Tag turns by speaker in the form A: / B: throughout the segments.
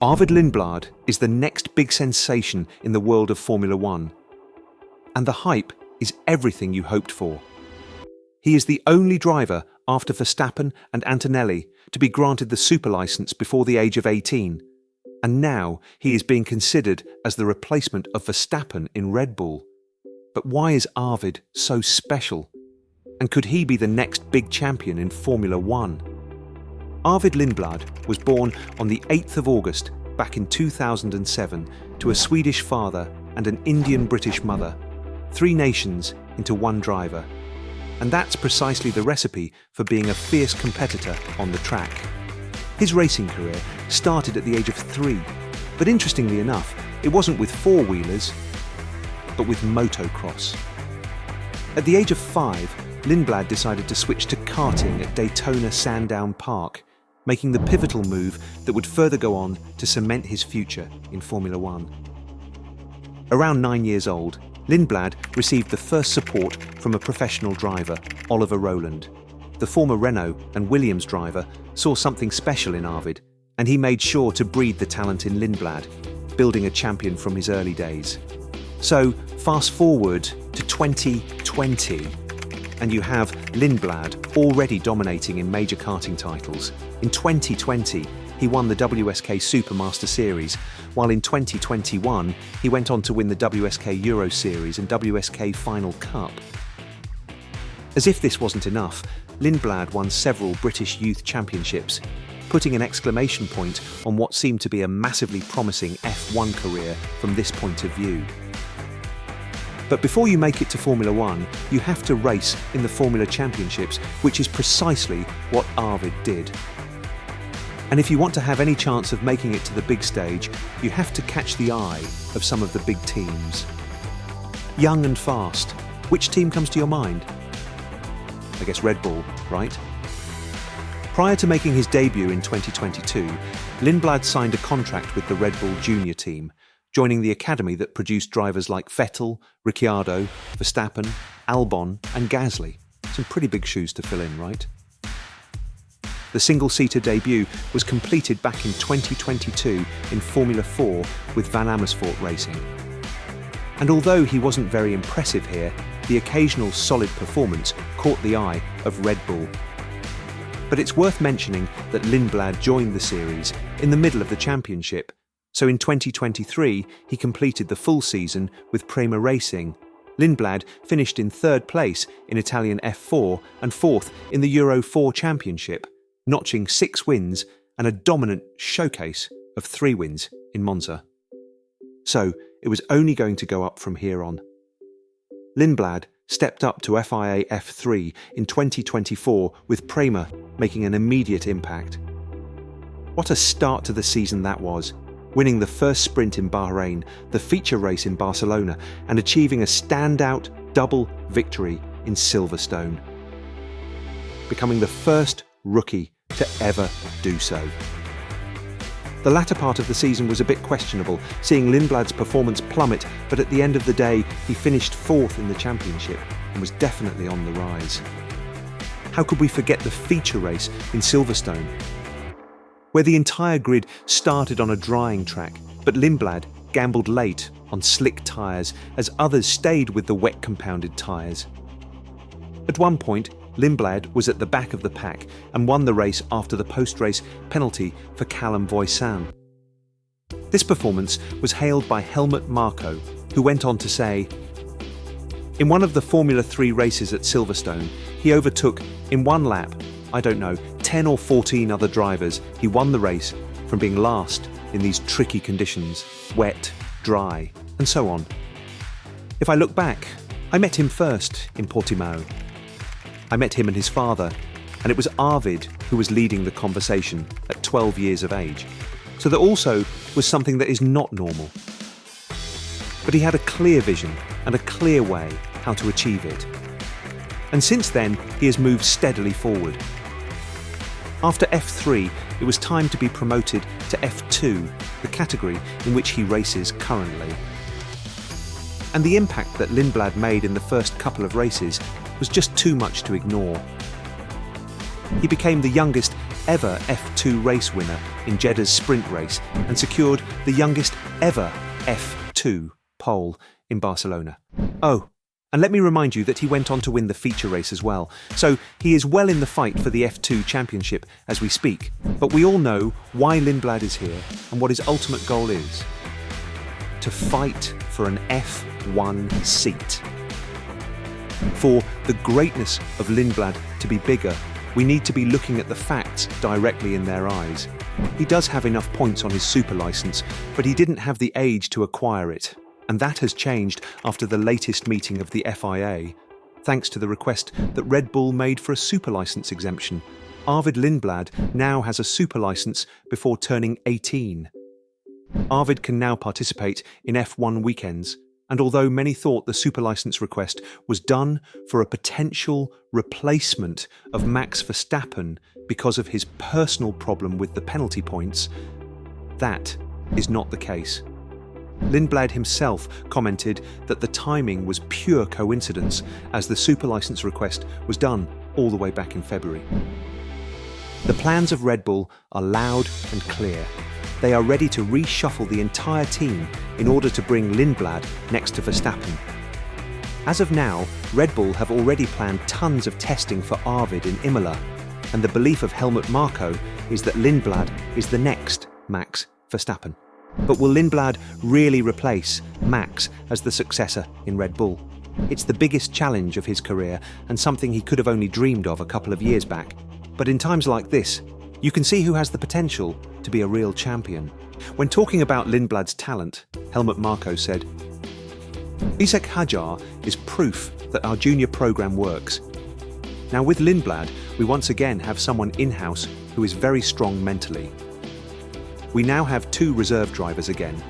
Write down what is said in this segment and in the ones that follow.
A: Arvid Lindblad is the next big sensation in the world of Formula One, and the hype is everything you hoped for. He is the only driver after Verstappen and Antonelli to be granted the super license before the age of 18, and now he is being considered as the replacement of Verstappen in Red Bull. But why is Arvid so special? And could he be the next big champion in Formula One? Arvid Lindblad was born on the 8th of August back in 2007 to a Swedish father and an Indian-British mother, 3 nations into one driver. And that's precisely the recipe for being a fierce competitor on the track. His racing career started at the age of 3, but interestingly enough, it wasn't with four-wheelers, but with motocross. At the age of 5, Lindblad decided to switch to karting at Daytona Sandown Park, making the pivotal move that would further go on to cement his future in Formula One. Around 9 years old, Lindblad received the first support from a professional driver, Oliver Rowland. The former Renault and Williams driver saw something special in Arvid, and he made sure to breed the talent in Lindblad, building a champion from his early days. So, fast forward to 2020, and you have Lindblad already dominating in major karting titles. In 2020, he won the WSK Supermaster Series, while in 2021, he went on to win the WSK Euro Series and WSK Final Cup. As if this wasn't enough, Lindblad won several British Youth Championships, putting an exclamation point on what seemed to be a massively promising F1 career from this point of view. But before you make it to Formula One, you have to race in the Formula Championships, which is precisely what Arvid did. And if you want to have any chance of making it to the big stage, you have to catch the eye of some of the big teams. Young and fast, which team comes to your mind? I guess Red Bull, right? Prior to making his debut in 2022, Lindblad signed a contract with the Red Bull Junior team, joining the academy that produced drivers like Vettel, Ricciardo, Verstappen, Albon and Gasly. Some pretty big shoes to fill in, right? The single-seater debut was completed back in 2022 in Formula 4 with Van Amersfoort Racing. And although he wasn't very impressive here, the occasional solid performance caught the eye of Red Bull. But it's worth mentioning that Lindblad joined the series in the middle of the championship. So in 2023, he completed the full season with Prema Racing. Lindblad finished in 3rd place in Italian F4 and 4th in the Euro 4 Championship, notching 6 wins and a dominant showcase of 3 wins in Monza. So it was only going to go up from here on. Lindblad stepped up to FIA F3 in 2024 with Prema making an immediate impact. What a start to the season that was, winning the first sprint in Bahrain, the feature race in Barcelona, and achieving a standout double victory in Silverstone, becoming the first rookie to ever do so. The latter part of the season was a bit questionable, seeing Lindblad's performance plummet, but at the end of the day, he finished 4th in the championship and was definitely on the rise. How could we forget the feature race in Silverstone, where the entire grid started on a drying track, but Lindblad gambled late on slick tyres as others stayed with the wet compounded tyres. At one point, Lindblad was at the back of the pack and won the race after the post-race penalty for Callum Voisin. This performance was hailed by Helmut Marko, who went on to say, "In one of the Formula 3 races at Silverstone, he overtook, in one lap, 10 or 14 other drivers. He won the race from being last in these tricky conditions, wet, dry, and so on. If I look back, I met him first in Portimao. I met him and his father, and it was Arvid who was leading the conversation at 12 years of age. So that also was something that is not normal. But he had a clear vision and a clear way how to achieve it. And since then, he has moved steadily forward. After F3, it was time to be promoted to F2, the category in which he races currently. And the impact that Lindblad made in the first couple of races was just too much to ignore. He became the youngest ever F2 race winner in Jeddah's sprint race and secured the youngest ever F2 pole in Barcelona. Oh, and let me remind you that he went on to win the feature race as well. So he is well in the fight for the F2 championship as we speak. But we all know why Lindblad is here and what his ultimate goal is: to fight for an F1 seat. For the greatness of Lindblad to be bigger, we need to be looking at the facts directly in their eyes. He does have enough points on his super license, but he didn't have the age to acquire it. And that has changed after the latest meeting of the FIA, thanks to the request that Red Bull made for a super license exemption. Arvid Lindblad now has a super license before turning 18. Arvid can now participate in F1 weekends, and although many thought the super license request was done for a potential replacement of Max Verstappen because of his personal problem with the penalty points, that is not the case. Lindblad himself commented that the timing was pure coincidence, as the super license request was done all the way back in February. The plans of Red Bull are loud and clear. They are ready to reshuffle the entire team in order to bring Lindblad next to Verstappen. As of now, Red Bull have already planned tons of testing for Arvid in Imola, and the belief of Helmut Marko is that Lindblad is the next Max Verstappen. But will Lindblad really replace Max as the successor in Red Bull? It's the biggest challenge of his career and something he could have only dreamed of a couple of years back. But in times like this, you can see who has the potential to be a real champion. When talking about Lindblad's talent, Helmut Marko said, "Isaac Hajar is proof that our junior program works. Now with Lindblad, we once again have someone in-house who is very strong mentally. We now have 2 reserve drivers again.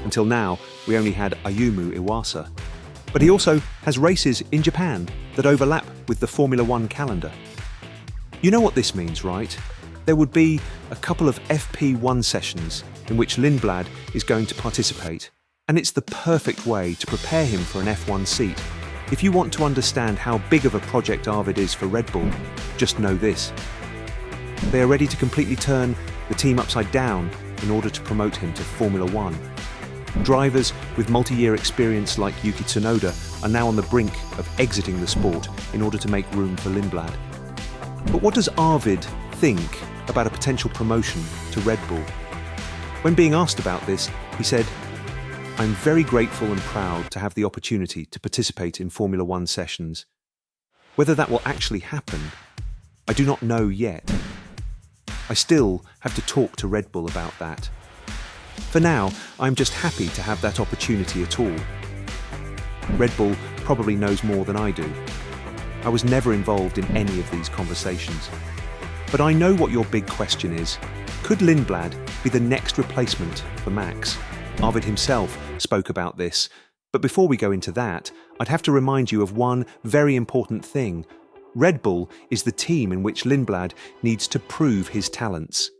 A: Until now, we only had Ayumu Iwasa. But he also has races in Japan that overlap with the Formula 1 calendar. You know what this means, right? There would be a couple of FP1 sessions in which Lindblad is going to participate, and it's the perfect way to prepare him for an F1 seat. If you want to understand how big of a project Arvid is for Red Bull, just know this. They are ready to completely turn the team upside down in order to promote him to Formula 1. Drivers with multi-year experience like Yuki Tsunoda are now on the brink of exiting the sport in order to make room for Lindblad. But what does Arvid think about a potential promotion to Red Bull? When being asked about this, he said, "I'm very grateful and proud to have the opportunity to participate in Formula 1 sessions. Whether that will actually happen, I do not know yet. I still have to talk to Red Bull about that. For now, I'm just happy to have that opportunity at all. Red Bull probably knows more than I do. I was never involved in any of these conversations. But I know what your big question is. Could Lindblad be the next replacement for Max?" Arvid himself spoke about this. But before we go into that, I'd have to remind you of one very important thing. Red Bull is the team in which Lindblad needs to prove his talents.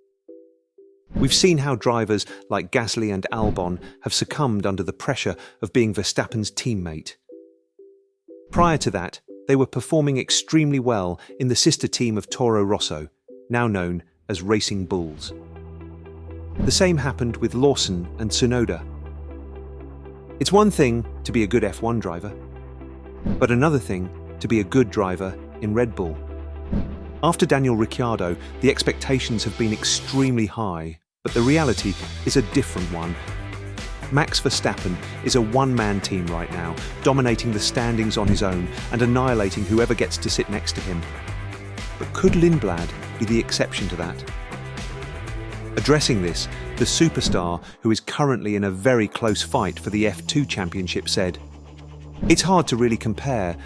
A: We've seen how drivers like Gasly and Albon have succumbed under the pressure of being Verstappen's teammate. Prior to that, they were performing extremely well in the sister team of Toro Rosso, now known as Racing Bulls. The same happened with Lawson and Tsunoda. It's one thing to be a good F1 driver, but another thing to be a good driver in Red Bull. After Daniel Ricciardo, the expectations have been extremely high, but the reality is a different one. Max Verstappen is a one-man team right now, dominating the standings on his own and annihilating whoever gets to sit next to him. But could Lindblad be the exception to that? Addressing this, the superstar, who is currently in a very close fight for the F2 championship, said, "It's hard to really compare.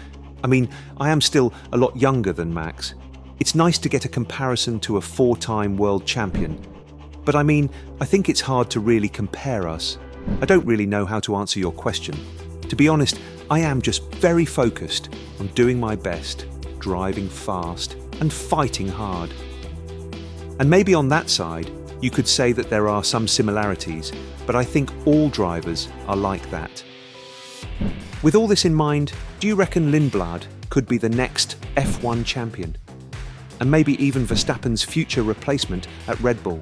A: I mean, I am still a lot younger than Max. It's nice to get a comparison to a 4-time world champion. But I mean, I think it's hard to really compare us. I don't really know how to answer your question. To be honest, I am just very focused on doing my best, driving fast, and fighting hard." And maybe on that side, you could say that there are some similarities, but I think all drivers are like that. With all this in mind, do you reckon Lindblad could be the next F1 champion? and maybe even Verstappen's future replacement at Red Bull?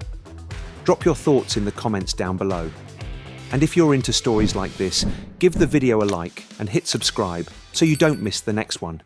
A: Drop your thoughts in the comments down below. And if you're into stories like this, give the video a like and hit subscribe so you don't miss the next one.